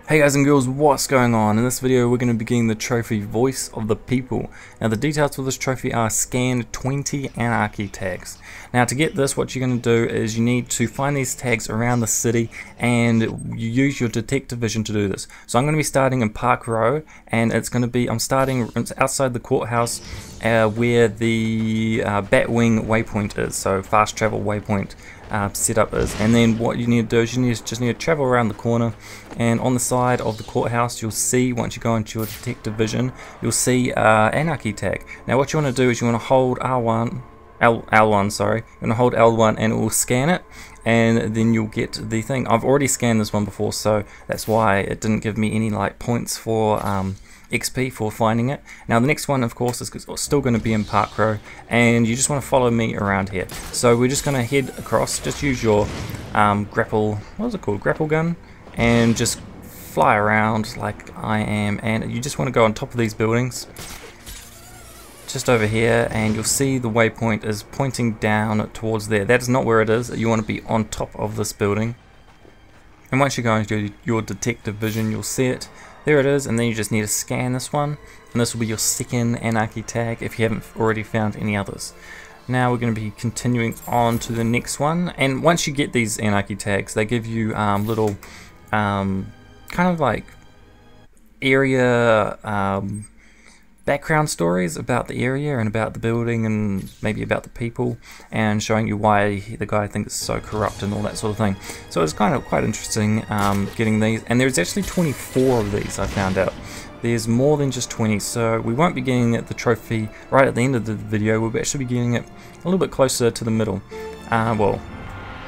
Hey guys and girls, what's going on? In this video we're going to be getting the trophy Voice of the People. Now the details for this trophy are scan 20 Anarky tags. Now to get this, what you're going to do is you need to find these tags around the city and you use your detective vision to do this. So I'm going to be starting in Park Row, and I'm starting outside the courthouse where the Batwing waypoint is, so fast travel waypoint setup is. And then what you need to do is you just need to travel around the corner, and on the side of the courthouse you'll see, once you go into your detective vision, you'll see Anarky tag. Now what you want to do is you want to hold L1, sorry, you want to hold L1 and it will scan it, and then you'll get the thing. I've already scanned this one before, so that's why it didn't give me any like points for XP for finding it. Now the next one of course is still going to be in Park Row, and you just want to follow me around here. So we're just going to head across, just use your grapple gun, and just fly around like I am, and you just want to go on top of these buildings just over here, and you'll see the waypoint is pointing down towards there. That is not where it is. You want to be on top of this building, and once you go into your detective vision you'll see it. There it is, and then you just need to scan this one, and this will be your second Anarky tag if you haven't already found any others. Now we're going to be continuing on to the next one, and once you get these Anarky tags they give you little kind of like area background stories about the area and about the building and maybe about the people, and showing you why the guy thinks it's so corrupt and all that sort of thing. So it's kind of quite interesting getting these, and there's actually 24 of these I found out. There's more than just 20, so we won't be getting the trophy right at the end of the video. We'll actually be getting it a little bit closer to the middle, well,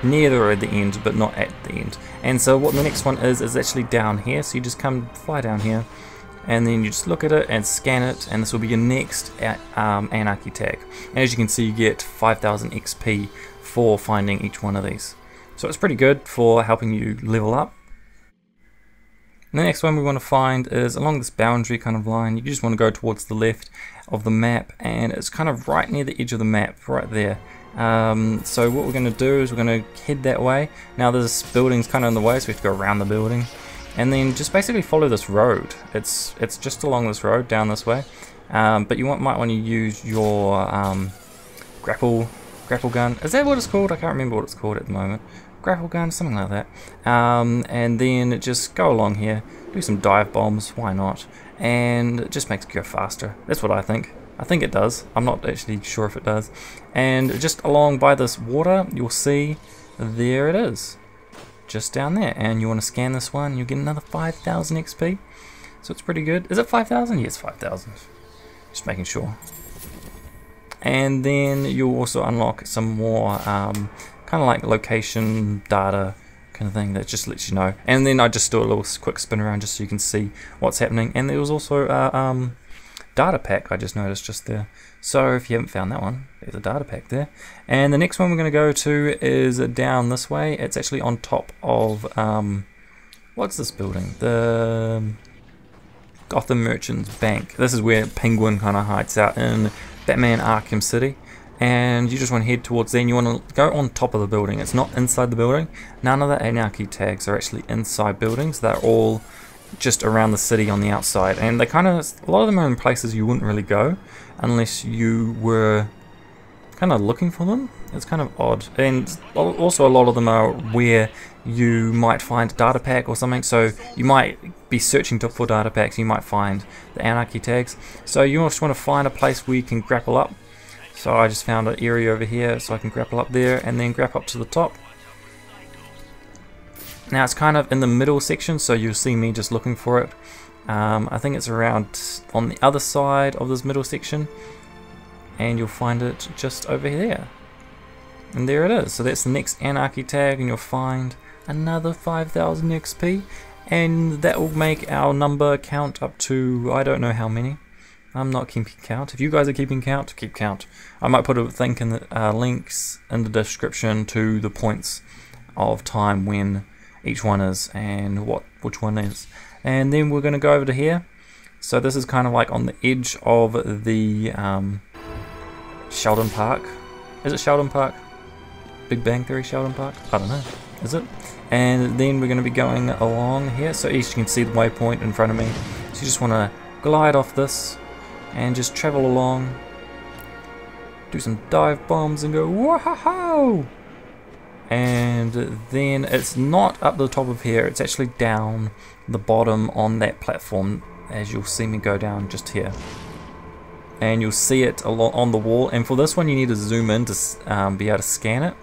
near the end but not at the end. And so what the next one is actually down here, so you just fly down here, and then you just look at it and scan it, and this will be your next Anarky tag. And as you can see, you get 5,000 XP for finding each one of these. So it's pretty good for helping you level up. And the next one we want to find is along this boundary kind of line. You just want to go towards the left of the map, and it's kind of right near the edge of the map, right there. So what we're going to do is we're going to head that way. Now this building's kind of in the way, so we have to go around the building. And then just basically follow this road. It's just along this road down this way, but you might want to use your grapple gun. Is that what it's called? I can't remember what it's called at the moment. Grapple gun, something like that. And then just go along here, do some dive bombs. Why not? And it just makes it go faster. That's what I think. I think it does. I'm not actually sure if it does. And just along by this water, you'll see there it is. Just down there, and you want to scan this one, you'll get another 5,000 XP, so it's pretty good. Is it 5,000? Yes, 5,000. Just making sure. And then you'll also unlock some more kind of like location data kind of thing that just lets you know. And then I just do a little quick spin around just so you can see what's happening. And there was also a data pack I just noticed just there. So if you haven't found that one, there's a data pack there. And the next one we're going to go to is down this way. It's actually on top of what's this building? The Gotham Merchants Bank. This is where Penguin kind of hides out in Batman Arkham City. And you just want to head towards there, and you want to go on top of the building. It's not inside the building. None of the Anarky tags are actually inside buildings. They're all just around the city on the outside, and they kind of, a lot of them are in places you wouldn't really go unless you were kind of looking for them. It's kind of odd. And also a lot of them are where you might find a data pack or something, so you might be searching for data packs, you might find the Anarky tags. So you just want to find a place where you can grapple up. So I just found an area over here so I can grapple up there and then grapple up to the top. Now it's kind of in the middle section, so you'll see me just looking for it. I think it's around on the other side of this middle section, and you'll find it just over there. And there it is. So that's the next Anarky tag, and you'll find another 5,000 XP, and that will make our number count up to, I don't know how many. I'm not keeping count. If you guys are keeping count, keep count. I might put a link in the links in the description to the points of time when each one is and which one is. And then we're going to go over to here. So this is kind of like on the edge of the Sheldon Park. Is it Sheldon Park? Big Bang Theory Sheldon Park? I don't know. is it? And then we're going to be going along here. So as you can see the waypoint in front of me. So you just want to glide off this and just travel along. Do some dive bombs and go whoa! And then it's not up the top of here, it's actually down the bottom on that platform, as you'll see me go down just here. And you'll see it on the wall, and for this one you need to zoom in to be able to scan it,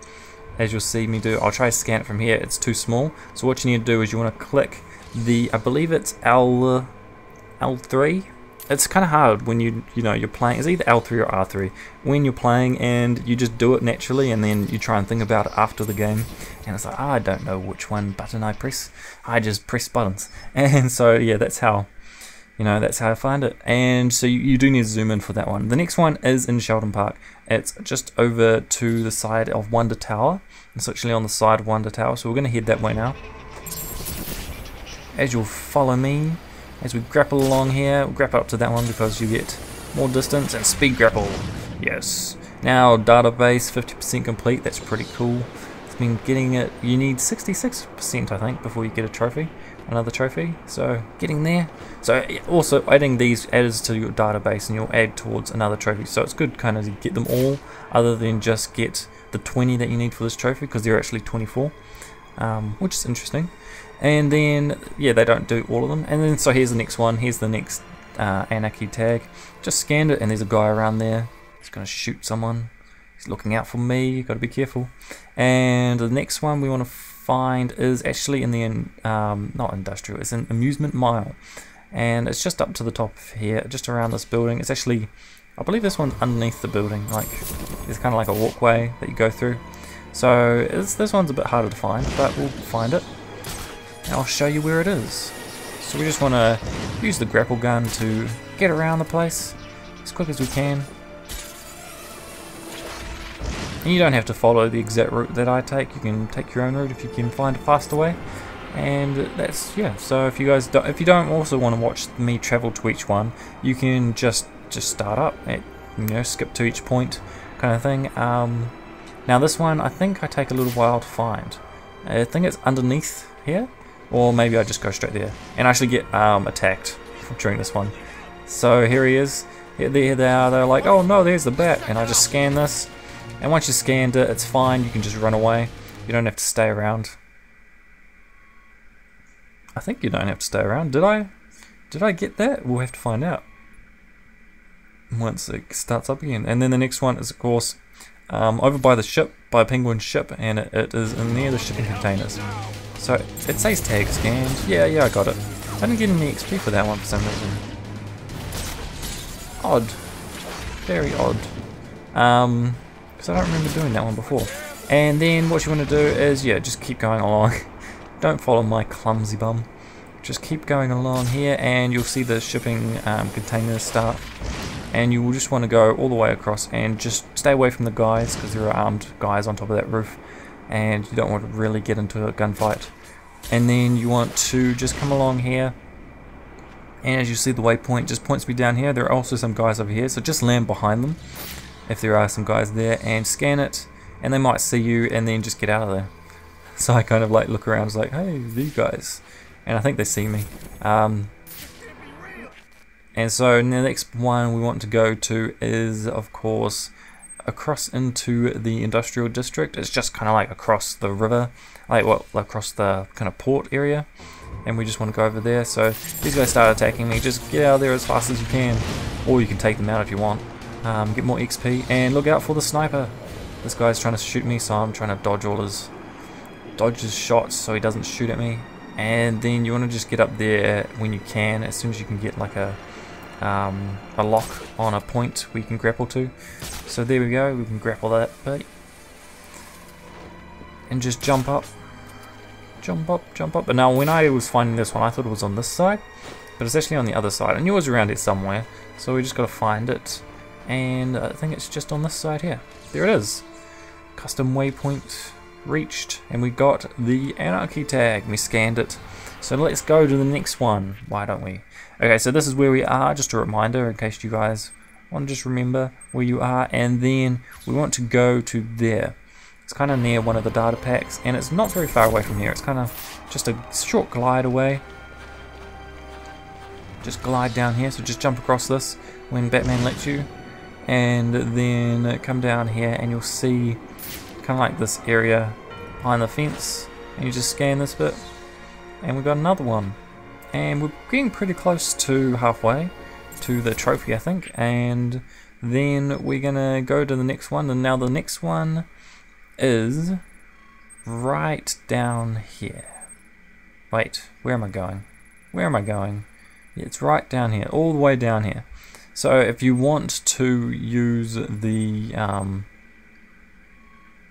as you'll see me do. I'll try to scan it from here, it's too small. So what you need to do is you want to click the, I believe it's L3. It's kind of hard when you're playing. It's either L3 or R3 when you're playing, and you just do it naturally, and then you try and think about it after the game, and it's like, oh, I don't know which one button I press. I just press buttons, and so yeah, that's how I find it. And so you do need to zoom in for that one. The next one is in Sheldon Park. It's just over to the side of Wonder Tower. It's actually on the side of Wonder Tower, so we're going to head that way now. As you'll follow me. As we grapple along here, we'll grapple up to that one because you get more distance, and speed grapple. Yes. Now database 50% complete. That's pretty cool. It's been getting it. You need 66% I think before you get a trophy, another trophy. So getting there. So also adding these adds to your database, and you'll add towards another trophy. So it's good kind of to get them all, other than just get the 20 that you need for this trophy, because they're actually 24, which is interesting. And then, yeah, they don't do all of them. And then, so here's the next one. Here's the next Anarky tag. Just scanned it, and there's a guy around there. He's going to shoot someone. He's looking out for me. You've got to be careful. And the next one we want to find is actually in the, not industrial, it's an amusement mile. And it's just up to the top here, just around this building. It's actually, I believe this one's underneath the building. Like, there's kind of like a walkway that you go through. So this one's a bit harder to find, but we'll find it. And I'll show you where it is. So we just want to use the grapple gun to get around the place as quick as we can. And you don't have to follow the exact route that I take. You can take your own route if you can find a faster way. And that's, yeah. So if you guys don't, if you don't also want to watch me travel to each one, you can just start up at, skip to each point kind of thing. Now this one I think I take a little while to find. I think it's underneath here. Or maybe I just go straight there and actually get attacked during this one. So here he is. Here they are. They're like, oh no, there's the bat. And I just scan this. And once you scanned it, it's fine. You can just run away. You don't have to stay around. I think you don't have to stay around. Did I get that? We'll have to find out once it starts up again. And then the next one is, of course, over by the ship, by Penguin's ship, and it is in near the shipping containers. So it says tag scanned. Yeah, I got it. I didn't get any XP for that one for some reason. Odd. Very odd. Because I don't remember doing that one before. And then what you want to do is, yeah, just keep going along. Don't follow my clumsy bum. Just keep going along here, and you'll see the shipping containers start. And you will just want to go all the way across and just stay away from the guys, because there are armed guys on top of that roof. And you don't want to really get into a gunfight. And then you want to just come along here, and as you see the waypoint just points me down here. There are also some guys over here, so just land behind them if there are some guys there, and scan it, and they might see you, and then just get out of there. So I kind of like look around, it's like, hey, these guys, and I think they see me. And so the next one we want to go to is, of course, across into the industrial district. It's just kind of like across the river, like across the kind of port area, and we just want to go over there. So these guys start attacking me. Just get out of there as fast as you can, or you can take them out if you want. Get more XP, and look out for the sniper. This guy's trying to shoot me, so I'm trying to dodge his shots so he doesn't shoot at me. And then you want to just get up there when you can, as soon as you can get like a lock on a point where you can grapple to. So there we go, we can grapple that bit. And just jump up. Jump up, jump up. But now when I was finding this one, I thought it was on this side, but it's actually on the other side. I knew it was around here somewhere, so we just got to find it. And I think it's just on this side here. There it is. Custom waypoint reached, and we got the Anarky tag. We scanned it. So let's go to the next one. Why don't we? Okay, so this is where we are. Just a reminder in case you guys want to just remember where you are. And then we want to go to there. It's kind of near one of the data packs, and it's not very far away from here. It's kind of just a short glide away. Just glide down here, so just jump across this when Batman lets you, and then come down here and you'll see kind of like this area behind the fence, and you just scan this bit, and we've got another one, and we're getting pretty close to halfway to the trophy, I think, and then we're gonna go to the next one. And now the next one is right down here. Wait, where am I going? Where am I going? It's right down here, all the way down here. So if you want to use the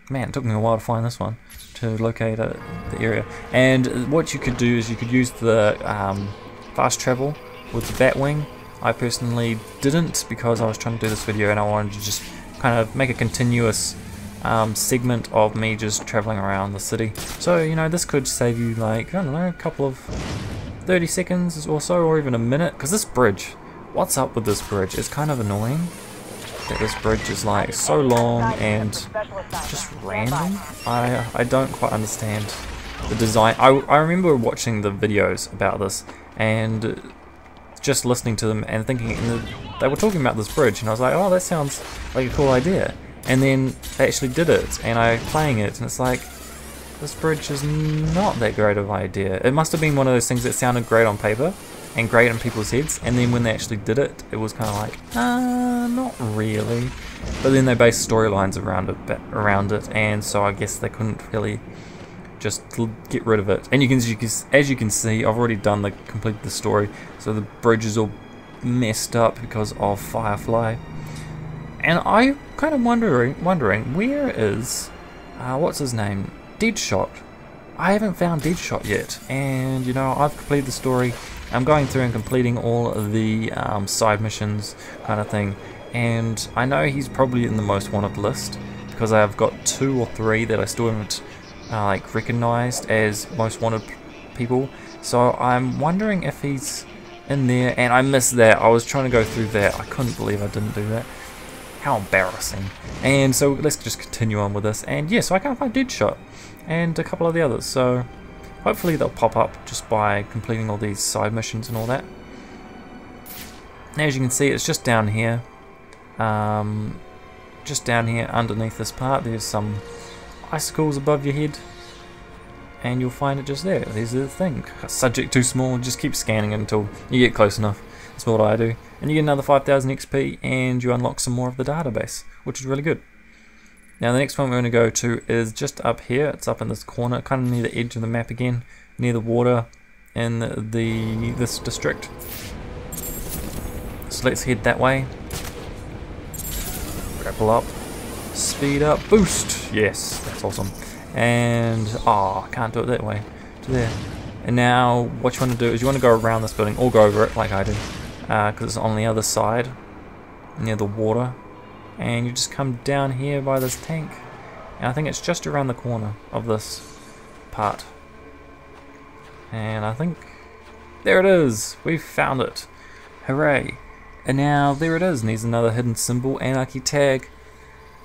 man, it took me a while to find this one, to locate the area. And what you could do is you could use the fast travel with the Batwing. I personally didn't, because I was trying to do this video and I wanted to just kind of make a continuous segment of me just traveling around the city. So, you know, this could save you like, I don't know, a couple of 30 seconds or so, or even a minute, because this bridge, what's up with this bridge? It's kind of annoying that this bridge is like so long and just random. I don't quite understand the design. I remember watching the videos about this and just listening to them and thinking, and they were talking about this bridge, and I was like, oh, that sounds like a cool idea. And then they actually did it, and I playing it, and it's like, this bridge is not that great of an idea. It must have been one of those things that sounded great on paper and great in people's heads, and then when they actually did it, it was kind of like, not really. But then they based storylines around it, and so I guess they couldn't really just get rid of it. And as you can see, I've already completed the story, so the bridge is all messed up because of Firefly. And I'm kind of wondering where is what's his name, Deadshot. I haven't found Deadshot yet, and you know, I've completed the story. I'm going through and completing all of the side missions kind of thing, and I know he's probably in the most wanted list because I've got 2 or 3 that I still haven't like recognized as most wanted people. So I'm wondering if he's in there, and I missed that. I was trying to go through that. I couldn't believe I didn't do that. How embarrassing. And so let's just continue on with this, and yeah, so I can't find Deadshot and a couple of the others, so hopefully they'll pop up just by completing all these side missions and all that. Now, as you can see, it's just down here. Just down here underneath this part, there's some icicles above your head, and you'll find it just there. There's the thing. Subject too small, just keep scanning it until you get close enough. That's what I do. And you get another 5,000 XP, and you unlock some more of the database, which is really good. Now the next one we're going to go to is just up here. It's up in this corner, kind of near the edge of the map again, near the water in this district. So let's head that way. Grapple up, speed up, boost. Yes, that's awesome. And I can't do it that way. To there. And now what you want to do is you want to go around this building, or go over it like I do, because it's on the other side, near the water. And you just come down here by this tank, and I think it's just around the corner of this part. And I think there it is. We found it. Hooray! And now there it is. And there's another hidden symbol, Anarky tag.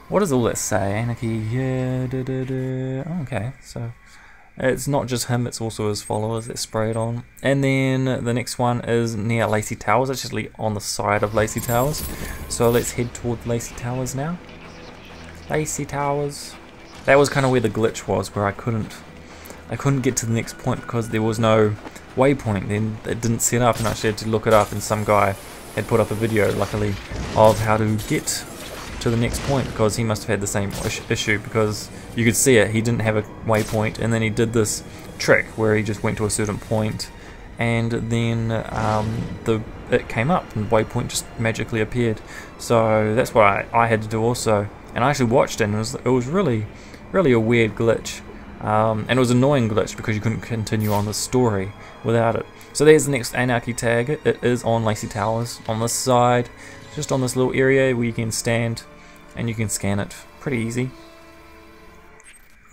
What does all that say? Anarky. Yeah. Okay, so it's not just him, it's also his followers that spray it on. And then the next one is near Lacey Towers, actually on the side of Lacey Towers. So let's head toward Lacey Towers now. Lacey Towers. That was kind of where the glitch was, where I couldn't get to the next point because there was no waypoint. Then it didn't set up, and I actually had to look it up, and some guy had put up a video, luckily, of how to get to the next point, because he must have had the same issue, because you could see it, he didn't have a waypoint, and then he did this trick where he just went to a certain point, and then it came up and the waypoint just magically appeared. So that's what I had to do also, and I actually watched it, and it was really a weird glitch, and it was an annoying glitch because you couldn't continue on the story without it. So there's the next Anarky tag. It is on Lacey Towers on this side, just on this little area where you can stand and you can scan it. Pretty easy.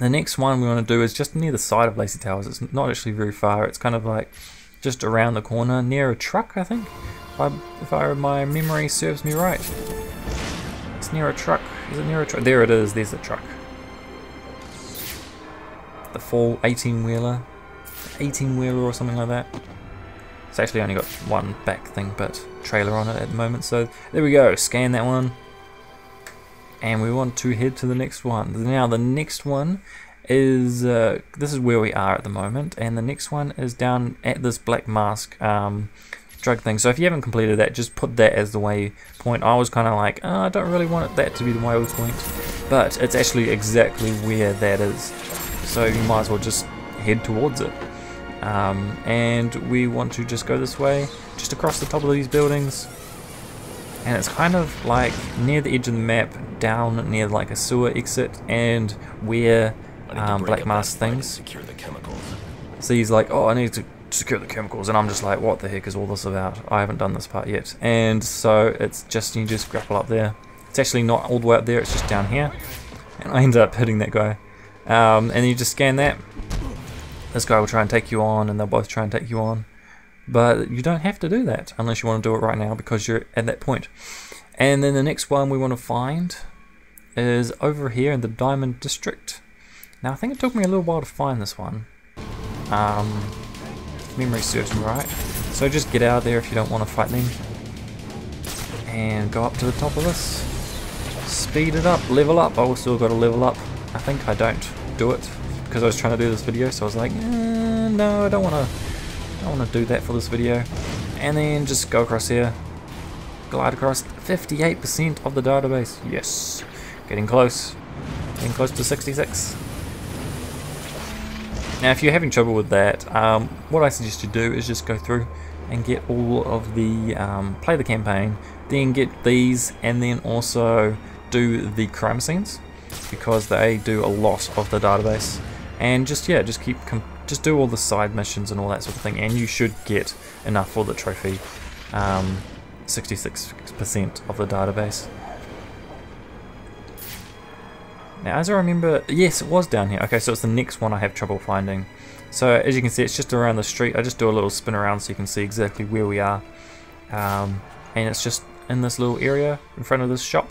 The next one we want to do is just near the side of Lacey Towers. It's not actually very far. It's kind of like just around the corner near a truck, I think, if my memory serves me right. It's near a truck. Is it near a truck? There it is. There's the truck. the full 18-wheeler, 18-wheeler or something like that. It's actually only got one back thing, but trailer on it at the moment. So there we go. Scan that one, and we want to head to the next one. Now the next one is this is where we are at the moment, and the next one is down at this black mask drug thing. So if you haven't completed that, just put that as the waypoint. I was kind of like, oh, I don't really want that to be the waypoint, but it's actually exactly where that is. So you might as well just head towards it. And we want to just go this way, just across the top of these buildings. And it's kind of like near the edge of the map, down near like a sewer exit, and where black mask things. So he's like, oh, I need to secure the chemicals, and I'm just like, what the heck is all this about? I haven't done this part yet. And so it's just, you just grapple up there. It's actually not all the way up there, it's just down here, and I ended up hitting that guy. And then you just scan that. This guy will try and take you on, and they'll both try and take you on, but you don't have to do that unless you want to do it right now, because you're at that point. And then the next one we want to find is over here in the Diamond District. Now I think it took me a little while to find this one. Memory serves me right. So just get out of there if you don't want to fight them. And go up to the top of this. Speed it up, level up. I still got to level up. I think I don't do it because I was trying to do this video, so I was like, no, I don't want to do that for this video. And then just go across here. Glide across 58% of the database. Yes. Getting close. Getting close to 66. Now if you're having trouble with that, what I suggest you do is just go through and get all of the, play the campaign, then get these, and then also do the crime scenes, because they do a lot of the database. And just, yeah, just just do all the side missions and all that sort of thing, and you should get enough for the trophy, 66% of the database. Now, as I remember, yes, it was down here. Okay, so it's the next one I have trouble finding. So, as you can see, it's just around the street. I just do a little spin around so you can see exactly where we are. And it's just in this little area in front of this shop.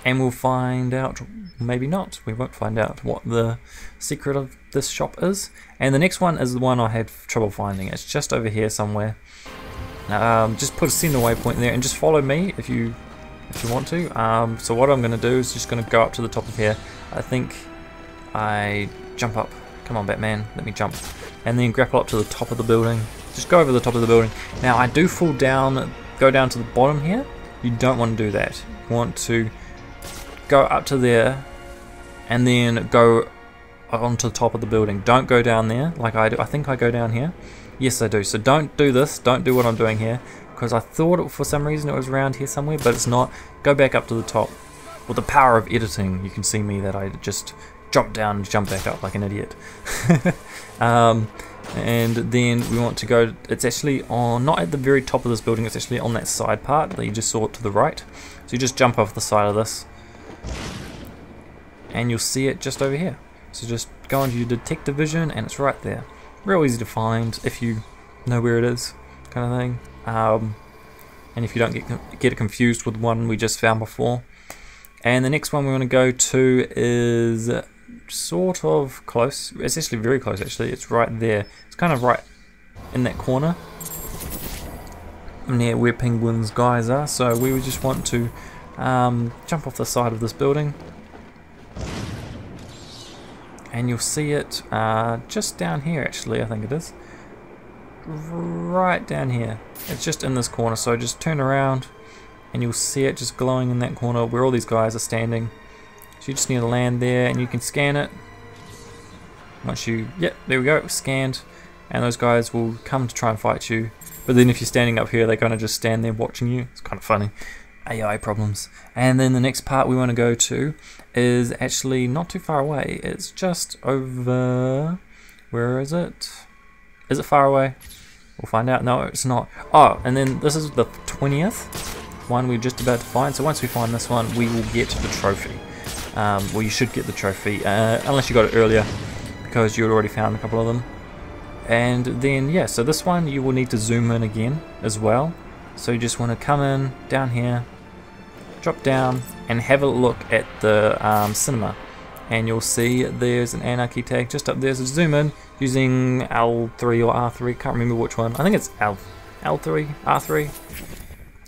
And we'll find out, maybe not, we won't find out what the secret of this shop is. And the next one is the one I had trouble finding. It's just over here somewhere. Just put a center waypoint there and just follow me if you want to. So what I'm going to do is just going to go up to the top of here. I think I jump up. Come on, Batman, let me jump. And then grapple up to the top of the building. Just go over the top of the building. Now I do fall down, go down to the bottom here. You don't want to do that. You want to go up to there and then go onto the top of the building. Don't go down there like I do. I think I go down here. Yes, I do. So don't do this. Don't do what I'm doing here, because I thought for some reason it was around here somewhere, but it's not. Go back up to the top. With the power of editing, you can see me that I just jump down and jump back up like an idiot. And then we want to go, it's actually on, not at the very top of this building, it's actually on that side part that you just saw to the right. So you just jump off the side of this, and you'll see it just over here. So just go into your detective vision, and it's right there. Real easy to find if you know where it is, kind of thing. And if you don't get it confused with one we just found before. And the next one we want to go to is sort of close. It's actually very close, actually. It's right there. It's kind of right in that corner near where Penguin's guys are. So we would just want to jump off the side of this building. And you'll see it just down here, actually, I think it is. Right down here. It's just in this corner, so just turn around and you'll see it just glowing in that corner where all these guys are standing. So you just need to land there and you can scan it. Once you, yep, there we go, scanned. And those guys will come to try and fight you. But then if you're standing up here, they're going to just stand there watching you. It's kind of funny. AI problems. And then the next part we want to go to is actually not too far away. It's just over, where is it? Is it far away? We'll find out. No, it's not. Oh, and then this is the 20th one we're just about to find. So once we find this one, we will get the trophy. Well, you should get the trophy, unless you got it earlier, because you had already found a couple of them. And then, yeah, so this one you will need to zoom in again as well. So you just want to come in, down here, drop down, and have a look at the cinema. and you'll see there's an Anarky tag just up there. So zoom in using L3 or R3, can't remember which one. I think it's L3, R3.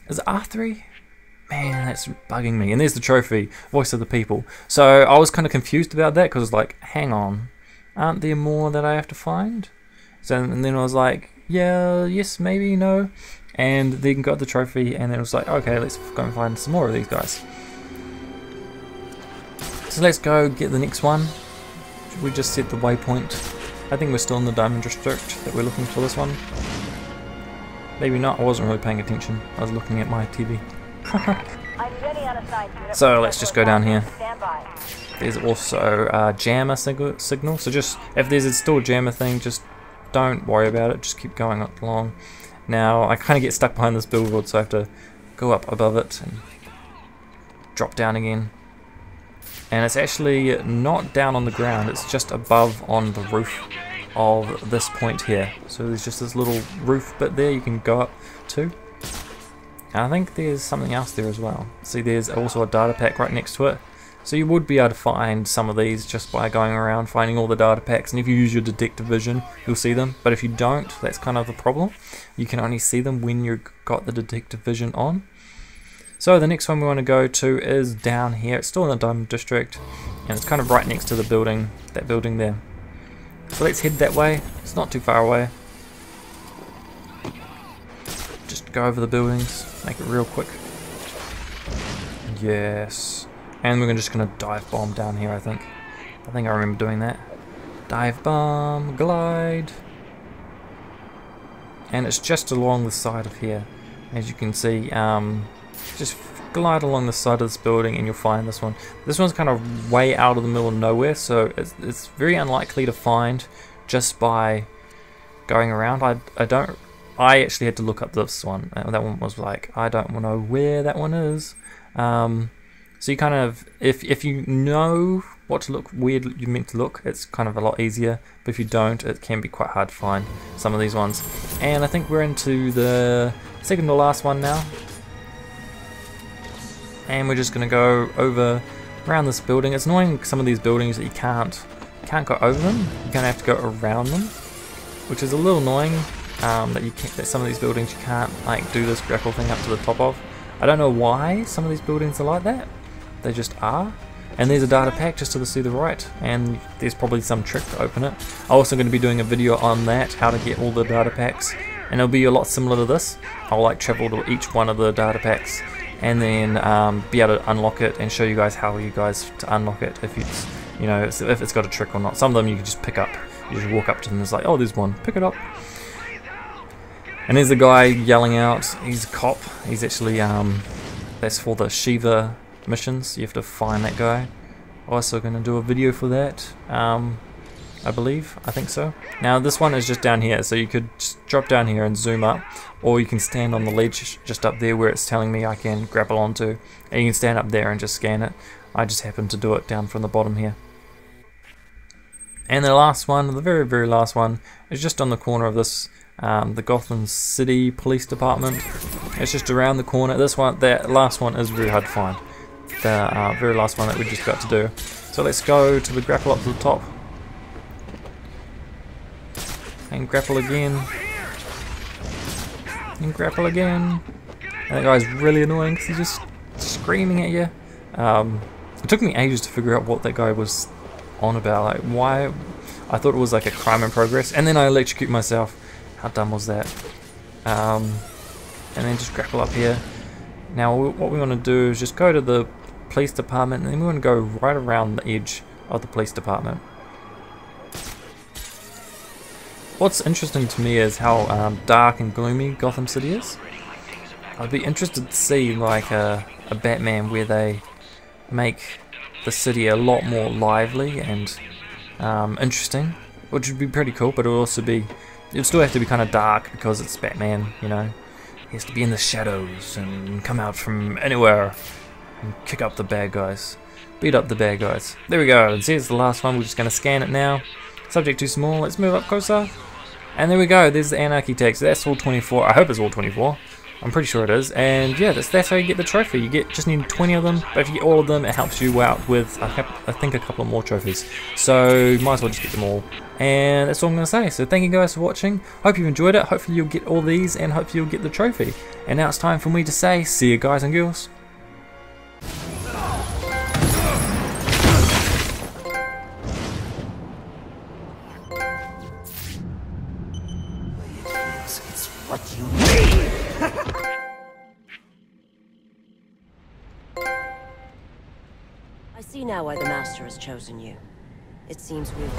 Is it R3? Man, that's bugging me. And there's the trophy, Voice of the People. So I was kind of confused about that because I was like, hang on, aren't there more that I have to find? So and then I was like, yeah, yes, maybe, no. And then got the trophy, and then it was like, okay, let's go and find some more of these guys. So let's go get the next one. We just set the waypoint. I think we're still in the Diamond District that we're looking for this one. Maybe not, I wasn't really paying attention. I was looking at my TV. So let's just go down here. There's also a jammer signal, so just if there's still a jammer thing, just don't worry about it, just keep going along. Now I kind of get stuck behind this billboard, so I have to go up above it and drop down again. And it's actually not down on the ground, it's just above on the roof of this point here. So there's just this little roof bit there you can go up to. And I think there's something else there as well. See, there's also a data pack right next to it. So you would be able to find some of these just by going around finding all the data packs, and if you use your detective vision you'll see them, but if you don't, that's kind of the problem. You can only see them when you've got the detective vision on. So the next one we want to go to is down here. It's still in the Diamond District, and it's kind of right next to the building, that building there. So let's head that way, it's not too far away. Just go over the buildings, make it real quick. Yes. And we're just going to dive bomb down here, I think. I remember doing that. Dive bomb, glide. And it's just along the side of here. As you can see, just glide along the side of this building and you'll find this one. This one's kind of way out of the middle of nowhere, so it's very unlikely to find just by going around. I actually had to look up this one. That one was like, I don't know where that one is. So you kind of, if you know what to look, where you're meant to look, it's kind of a lot easier. But if you don't, it can be quite hard to find some of these ones. And I think we're into the second to last one now. And we're just going to go over around this building. It's annoying, some of these buildings that you can't go over them. You're going to have to go around them, which is a little annoying. That some of these buildings you can't like do this grapple thing up to the top of. I don't know why some of these buildings are like that. They just are. And there's a data pack just to the right, and there's probably some trick to open it. I'm also going to be doing a video on that, how to get all the data packs, and it'll be a lot similar to this. I'll like travel to each one of the data packs and then be able to unlock it and show you guys how to unlock it, if it's, you know, if it's got a trick or not. Some of them you can just pick up. You just walk up to them and it's like, oh, there's one, pick it up. And there's a guy yelling out. He's a cop. He's actually that's for the Shiva missions. You have to find that guy. Also going to do a video for that, I think so. Now this one is just down here, so you could just drop down here and zoom up, or you can stand on the ledge just up there where it's telling me I can grapple onto, and you can stand up there and just scan it. I just happen to do it down from the bottom here. And the last one, the very last one, is just on the corner of this, the Gotham City Police Department. It's just around the corner. This one, that last one is very hard to find. The very last one that we just got to do. So let's go to the grapple up to the top. And grapple again. And grapple again. And that guy's really annoying because he's just screaming at you. It took me ages to figure out what that guy was on about. Like, why? I thought it was like a crime in progress. And then I electrocute myself. How dumb was that? And then just grapple up here. Now what we want to do is just go to the police department, and then we want to go right around the edge of the police department. What's interesting to me is how dark and gloomy Gotham City is. I'd be interested to see like a Batman where they make the city a lot more lively and interesting, which would be pretty cool, but it would also be, it'd still have to be kind of dark because it's Batman, you know. He has to be in the shadows and come out from anywhere and kick up the bad guys. Beat up the bad guys. There we go. And see, it's the last one. We're just going to scan it now. Subject too small. Let's move up closer. And there we go. There's the Anarky tag. So that's all 24. I hope it's all 24. I'm pretty sure it is, and yeah, that's how you get the trophy. You just need 20 of them, but if you get all of them, it helps you out with, I think, a couple more trophies. So you might as well just get them all. And that's all I'm going to say. So thank you guys for watching. Hope you enjoyed it. Hopefully you'll get all these, and hopefully you'll get the trophy. And now it's time for me to say, see you guys and girls. It's what you need! I see now why the Master has chosen you. It seems we've...